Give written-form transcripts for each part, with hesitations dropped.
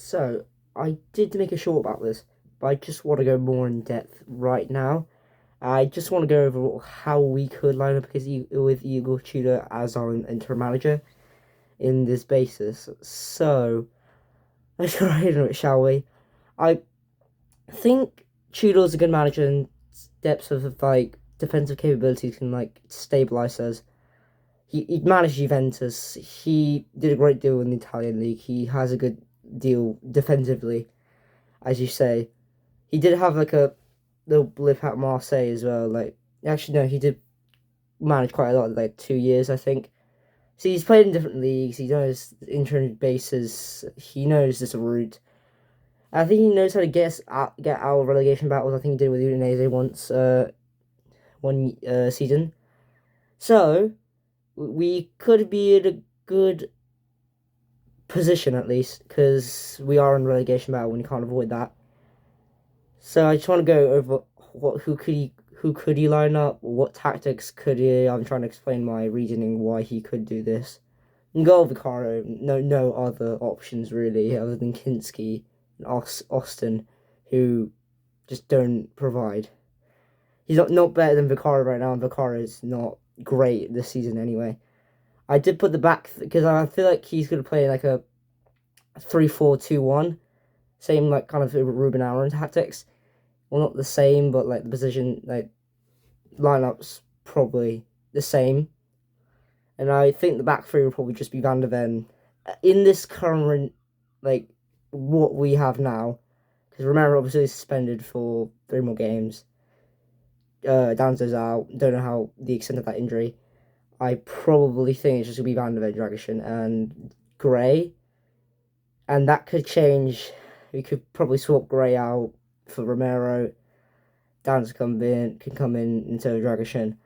So, I did make a short about this, but I just want to go more in depth right now. I just want to go over how we could line up with Igor Tudor as our interim manager in this basis. So, let's go right into it, shall we? I think Tudor's a good manager and depths of defensive capabilities can stabilize us. He managed Juventus. He did a great deal in the Italian league. He has a good deal defensively, as you say. He did have a little blip at Marseille as well. Actually no, he did manage quite a lot, 2 years I think. So he's played in different leagues. He knows interim bases. He knows this route. I think he knows how to get out of relegation battles. I think he did with Udinese once, one season. So we could be in a good position at least, because we are in relegation battle and you can't avoid that. So I just want to go over who could he line up, what tactics could he. I'm trying to explain my reasoning why he could do this. And go Vicaro, no other options really other than Kinski and Austin, who just don't provide. He's not better than Vicaro right now, and Vicaro is not great this season anyway. I did put the back because I feel like he's going to play like a 3-4-2-1, same kind of Ruben Aaron tactics. Well, not the same, but the position lineups probably the same. And I think the back three will probably just be Van der Ven in this current what we have now, because Romero obviously is suspended for 3 more games. Danzo's out. Don't know how the extent of that injury. I probably think it's just gonna be Van der Ven, Dragishin, and Gray, and that could change. We could probably swap Gray out for Romero. Danzo can come in instead of Dragishin.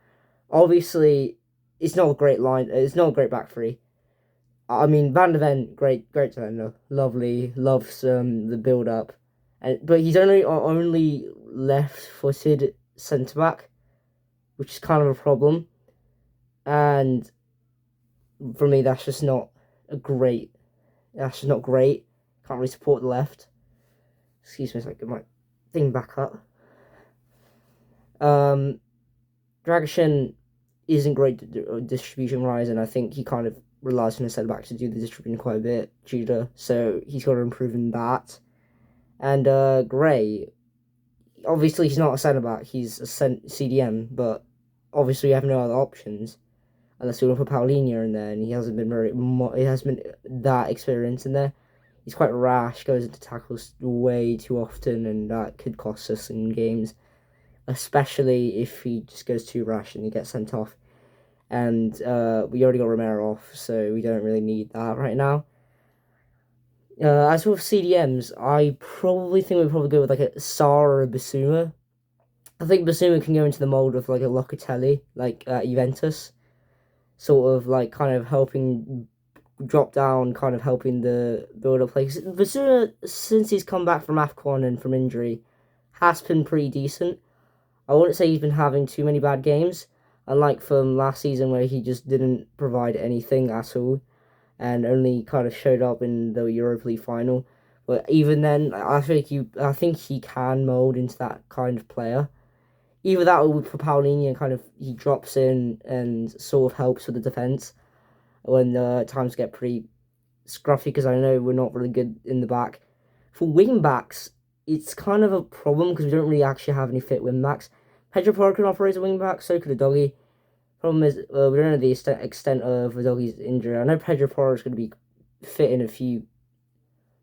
Obviously, it's not a great line. It's not a great back three. I mean, Van der Ven, great defender, lovely, loves the build up, but he's only left-footed centre back, which is kind of a problem. And for me, that's just not great. That's just not great. Can't really support the left. Excuse me, so I get my thing back up. Dragishin isn't great distribution wise, and I think he kind of relies on his centre back to do the distribution quite a bit, Judah. So he's got to improve in that. And Gray, obviously he's not a centre back, he's a CDM, but obviously we have no other options unless we want to put Paulinho in there, and he hasn't been that experienced in there. He's quite rash, goes into tackles way too often, and that could cost us in games, especially if he just goes too rash and he gets sent off. And we already got Romero off, so we don't really need that right now. As with CDMs, I probably think we'd probably go with a Sarr or a Basuma. I think Basuma can go into the mold of a Locatelli, at Juventus, sort of kind of helping drop down, kind of helping the build-up play. Basuma, since he's come back from AFCON and from injury, has been pretty decent. I wouldn't say he's been having too many bad games, unlike from last season where he just didn't provide anything at all and only kind of showed up in the Europa League final. But even then, I think he can mould into that kind of player. Either that or for Paulinho, kind of he drops in and sort of helps with the defence when times get pretty scruffy, because I know we're not really good in the back. For wing backs, it's kind of a problem because we don't really actually have any fit wing backs. Pedro Porro can operate as a wing back, so could Udogie. Problem is, we don't know the extent of Udogie's injury. I know Pedro Porro is going to be fit in a few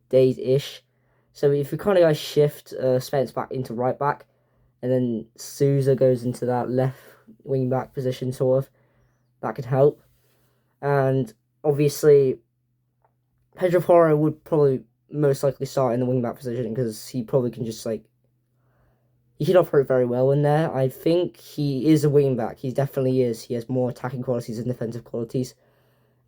days-ish. So if we kind of shift Spence back into right back, and then Souza goes into that left wing back position, sort of, that could help. And obviously, Pedro Porro would probably most likely start in the wing back position because he probably can just he should operate very well in there. I think he is a wing back. He definitely is. He has more attacking qualities than defensive qualities.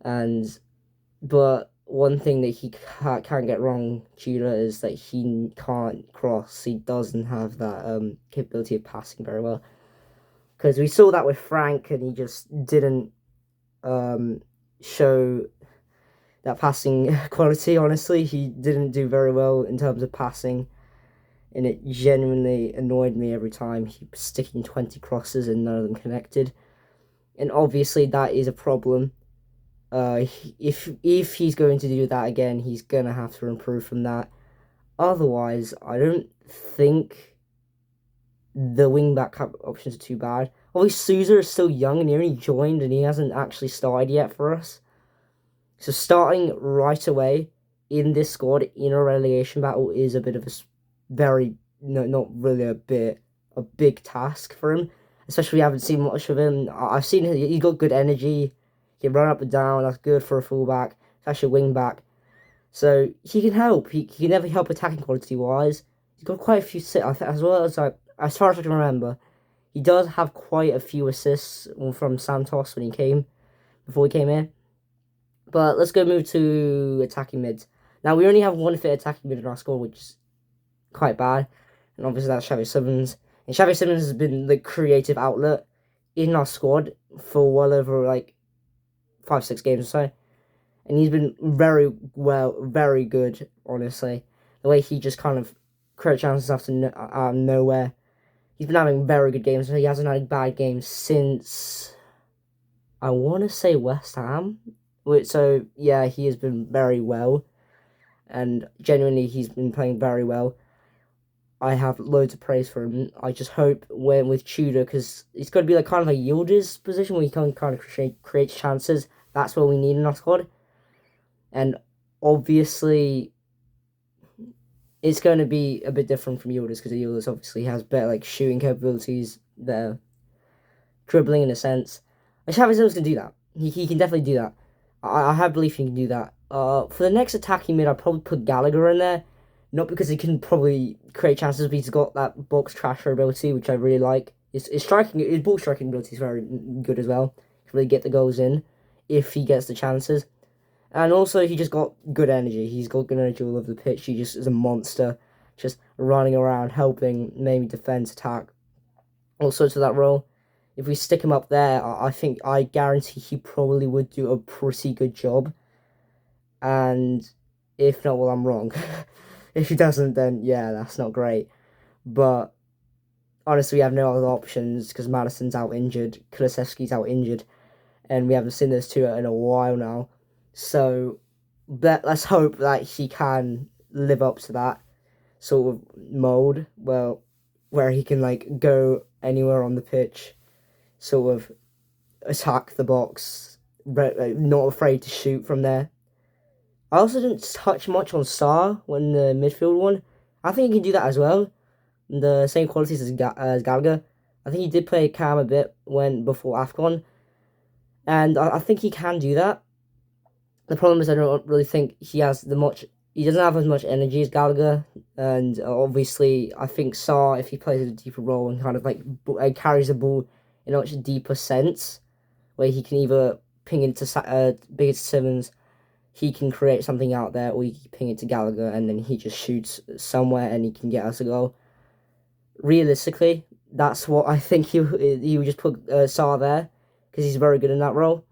But one thing that he can't get wrong, Tudor, is that he can't cross. He doesn't have that capability of passing very well. Because we saw that with Frank, and he just didn't show that passing quality. Honestly, he didn't do very well in terms of passing, and it genuinely annoyed me every time. He was sticking 20 crosses and none of them connected, and obviously that is a problem. If he's going to do that again, he's gonna have to improve from that. Otherwise, I don't think the wingback options are too bad. Obviously, Souza is still young and he only joined and he hasn't actually started yet for us. So starting right away in this squad in a relegation battle is a bit of a very, no, not really a big task for him. Especially we haven't seen much of him. I've seen he's got good energy. He can run up and down. That's good for a fullback, especially a wing back. So he can help. He can never help attacking quality wise. He's got quite a few as well as like as far as I can remember. He does have quite a few assists from Santos before he came here. But let's go move to attacking mids. Now we only have one fit attacking mid in our squad, which is quite bad. And obviously that's Xavi Simons. And Xavi Simons has been the creative outlet in our squad for well over like 5-6 games or so. And he's been very good, honestly. The way he just kind of creates chances out of nowhere. He's been having very good games. He hasn't had bad games since, I want to say, West Ham. So, yeah, he has been very well. And genuinely, he's been playing very well. I have loads of praise for him. I just hope when with Tudor, because it's got to be like kind of a Yildiz position where he can kind of create chances. That's what we need in our squad. And obviously, it's going to be a bit different from Yildiz because Yildiz obviously has better like shooting capabilities, better dribbling in a sense. And Xavi Simons can do that. He can definitely do that. I have belief he can do that. For the next attacking mid, I'd probably put Gallagher in there. Not because he can probably create chances, but he's got that box trasher ability, which I really like. His ball striking ability is very good as well. He can really get the goals in if he gets the chances. And also, he just got good energy. He's got good energy all over the pitch. He just is a monster, just running around, helping, maybe defense, attack, all sorts of that role. If we stick him up there, I guarantee he probably would do a pretty good job. And if not, well, I'm wrong. If he doesn't, then yeah, that's not great. But honestly, we have no other options because Madison's out injured, Kulusevski's out injured, and we haven't seen those two in a while now. So let's hope that he can live up to that sort of mold, well, where he can like go anywhere on the pitch, sort of attack the box, not afraid to shoot from there. I also didn't touch much on Sarr when the midfield one. I think he can do that as well. The same qualities as Gallagher. I think he did play Cam a bit before AFCON. And I think he can do that. The problem is I don't really think he doesn't have as much energy as Gallagher. And obviously I think Sarr, if he plays a deeper role and kind of like carries the ball in a much deeper sense, where he can either ping into Big Simmons, he can create something out there, or he can ping it to Gallagher, and then he just shoots somewhere and he can get us a goal. Realistically, that's what I think he would just put Sarr there, because he's very good in that role.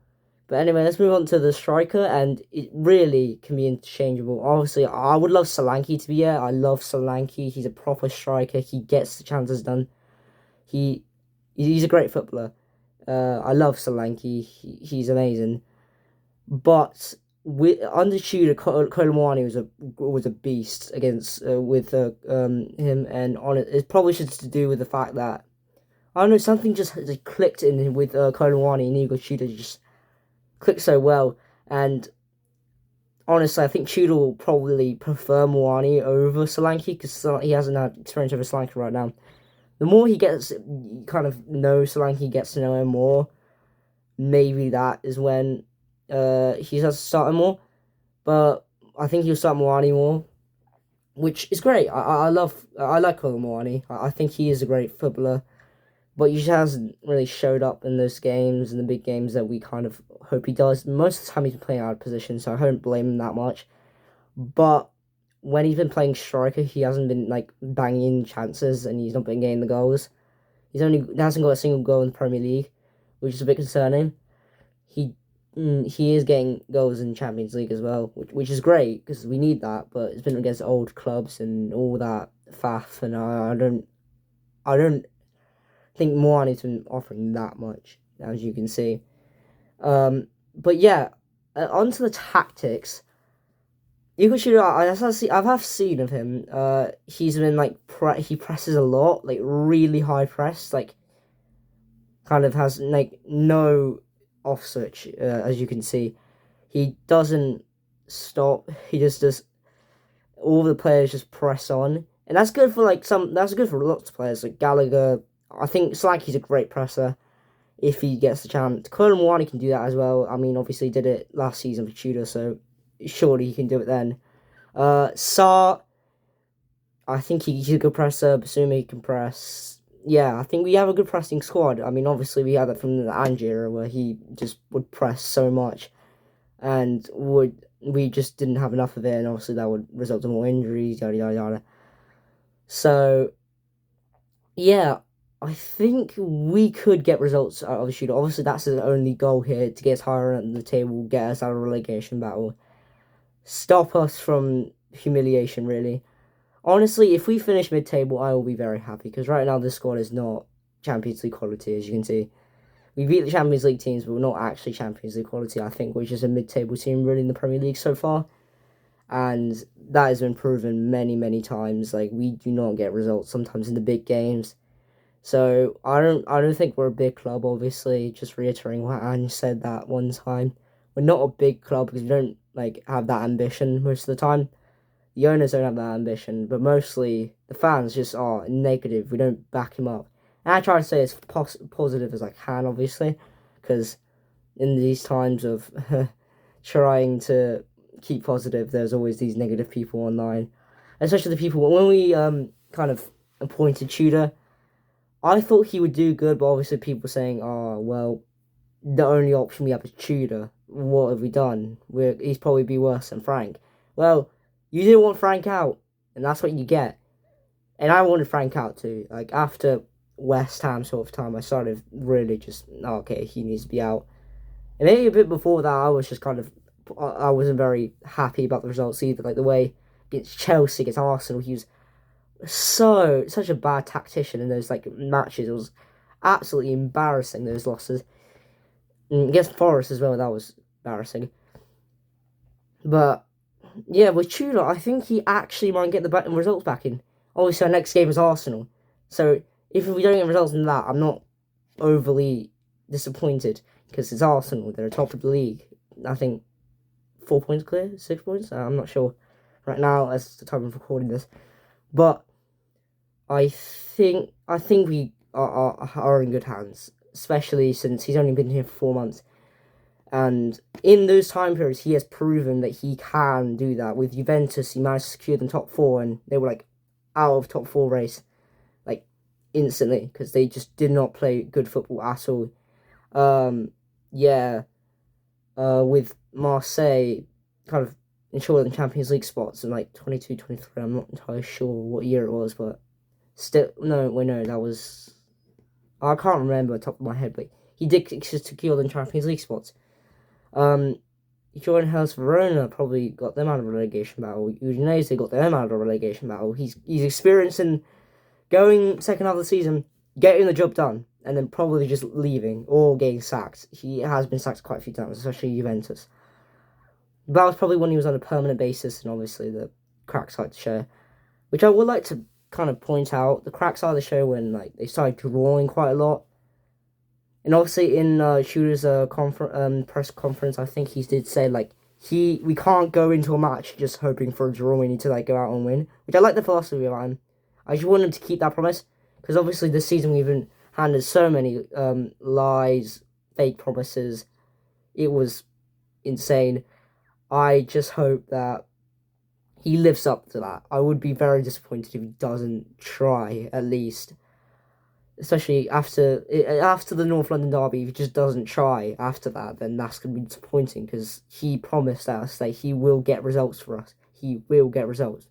But anyway, let's move on to the striker, and it really can be interchangeable. Obviously, I would love Solanke to be here. I love Solanke. He's a proper striker. He gets the chances done. He's a great footballer. I love Solanke. He's amazing. But under Tudor, Kolomwani was a beast against with him, and on it probably just to do with the fact that I don't know, something just clicked in with Kolomwani and Igor Tudor just clicked so well. And honestly, I think Tudor will probably prefer Mwani over Solanke because he hasn't had experience over Solanke right now. The more he gets, kind of knows Solanke, gets to know him more. Maybe that is when he has to start him more, but I think he'll start Mwani more, which is great. I like Colin Mwani. I think he is a great footballer, but he just hasn't really showed up in those games, in the big games that we kind of hope he does. Most of the time he's been playing out of position, so I don't blame him that much. But when he's been playing striker, he hasn't been like banging chances, and he's not been getting the goals. He hasn't got a single goal in the Premier League, which is a bit concerning. He he is getting goals in Champions League as well, which is great because we need that. But it's been against old clubs and all that faff, and I don't think Moani's been offering that much, as you can see. But yeah, onto the tactics. Igor Tudor, I have seen of him. He's been like he presses a lot, like really high press, like kind of has like no off switch, as you can see. He doesn't stop. He just does. All the players just press on, and that's good for like some. That's good for lots of players like Gallagher. I think Slancky's a great presser if he gets the chance. Colin Moani can do that as well. I mean, obviously he did it last season for Tudor, so surely he can do it then. Saar, I think he's a good presser. Basumi can press. Yeah, I think we have a good pressing squad. I mean, obviously we had that from the Ange era where he just would press so much, and we just didn't have enough of it, and obviously that would result in more injuries, yada yada yada. So yeah, I think we could get results out of the shooter. Obviously, that's the only goal here to get us higher on the table, get us out of a relegation battle, stop us from humiliation. Really, honestly, if we finish mid-table, I will be very happy because right now this squad is not Champions League quality, as you can see. We beat the Champions League teams, but we're not actually Champions League quality. I think we're just a mid-table team, really, in the Premier League so far, and that has been proven many, many times. Like we do not get results sometimes in the big games. So I don't think we're a big club. Obviously, just reiterating what Ange said that one time, we're not a big club because we don't like have that ambition most of the time. The owners don't have that ambition, but mostly the fans just are negative. We don't back him up. And I try to say as positive as I can, obviously, because in these times of trying to keep positive, there's always these negative people online, especially the people when we kind of appointed Tudor. I thought he would do good, but obviously people saying, "Oh, well, the only option we have is Tudor. What have we done? He's probably be worse than Frank." Well, you didn't want Frank out, and that's what you get. And I wanted Frank out too. Like after West Ham sort of time, I started really just okay, he needs to be out. And maybe a bit before that, I was just kind of I wasn't very happy about the results either. Like the way against Chelsea, against Arsenal, he was such a bad tactician in those like matches. It was absolutely embarrassing, those losses. And against Forest as well, that was embarrassing. But yeah, with Tudor, I think he actually might get the results back in. Obviously, our next game is Arsenal, so if we don't get results in that, I'm not overly disappointed because it's Arsenal. They're top of the league. I think 4 points clear, 6 points. I'm not sure right now as the time of recording this, but I think we are in good hands, especially since he's only been here for 4 months. And in those time periods, he has proven that he can do that. With Juventus, he managed to secure them top four, and they were like out of top four race, like instantly, because they just did not play good football at all. Yeah, with Marseille, kind of ensuring the Champions League spots in like 22, 23. I'm not entirely sure what year it was, but still, no, that was. I can't remember the top of my head, but he did secure the Champions League spots. Jordan Hellas Verona probably got them out of a relegation battle. Udinese got them out of a relegation battle. He's experienced in going second half of the season, getting the job done, and then probably just leaving or getting sacked. He has been sacked quite a few times, especially Juventus. That was probably when he was on a permanent basis, and obviously the cracks started to show. Which I would like to kind of point out, the cracks started to show when like they started drawing quite a lot. And obviously in Tudor's press conference, I think he did say like we can't go into a match just hoping for a draw. We need to like go out and win, which I like the philosophy of him. I just want him to keep that promise because obviously this season we've been handed so many lies, fake promises. It was insane. I just hope that he lives up to that. I would be very disappointed if he doesn't try at least. Especially after the North London derby, if he just doesn't try after that, then that's going to be disappointing because he promised us that he will get results for us. He will get results.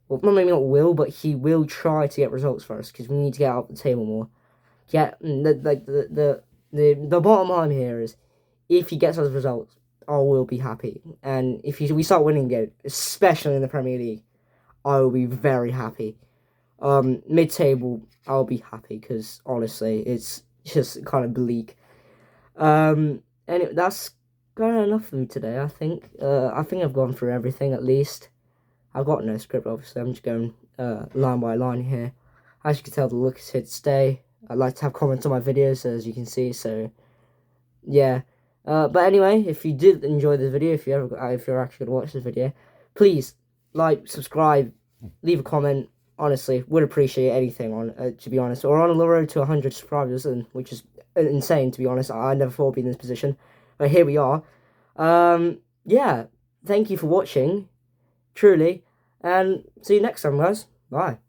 Well, maybe not will, but he will try to get results for us because we need to get out the table more. The bottom line here is if he gets those results, I will be happy. And if we start winning again, especially in the Premier League, I will be very happy. Mid-table, I'll be happy because honestly, it's just kind of bleak. And that's kind of enough for me today. I think I've gone through everything at least. I've got no script, obviously. I'm just going line by line here. As you can tell, the look is here to stay. I like to have comments on my videos, as you can see. So yeah. But anyway, if you did enjoy this video, if you're actually gonna watch this video, please like, subscribe, leave a comment. Honestly, would appreciate anything on to be honest. Or on the road to 100 subscribers, and which is insane to be honest. I never thought I'd be in this position, but here we are. Yeah, thank you for watching, truly, and see you next time, guys. Bye.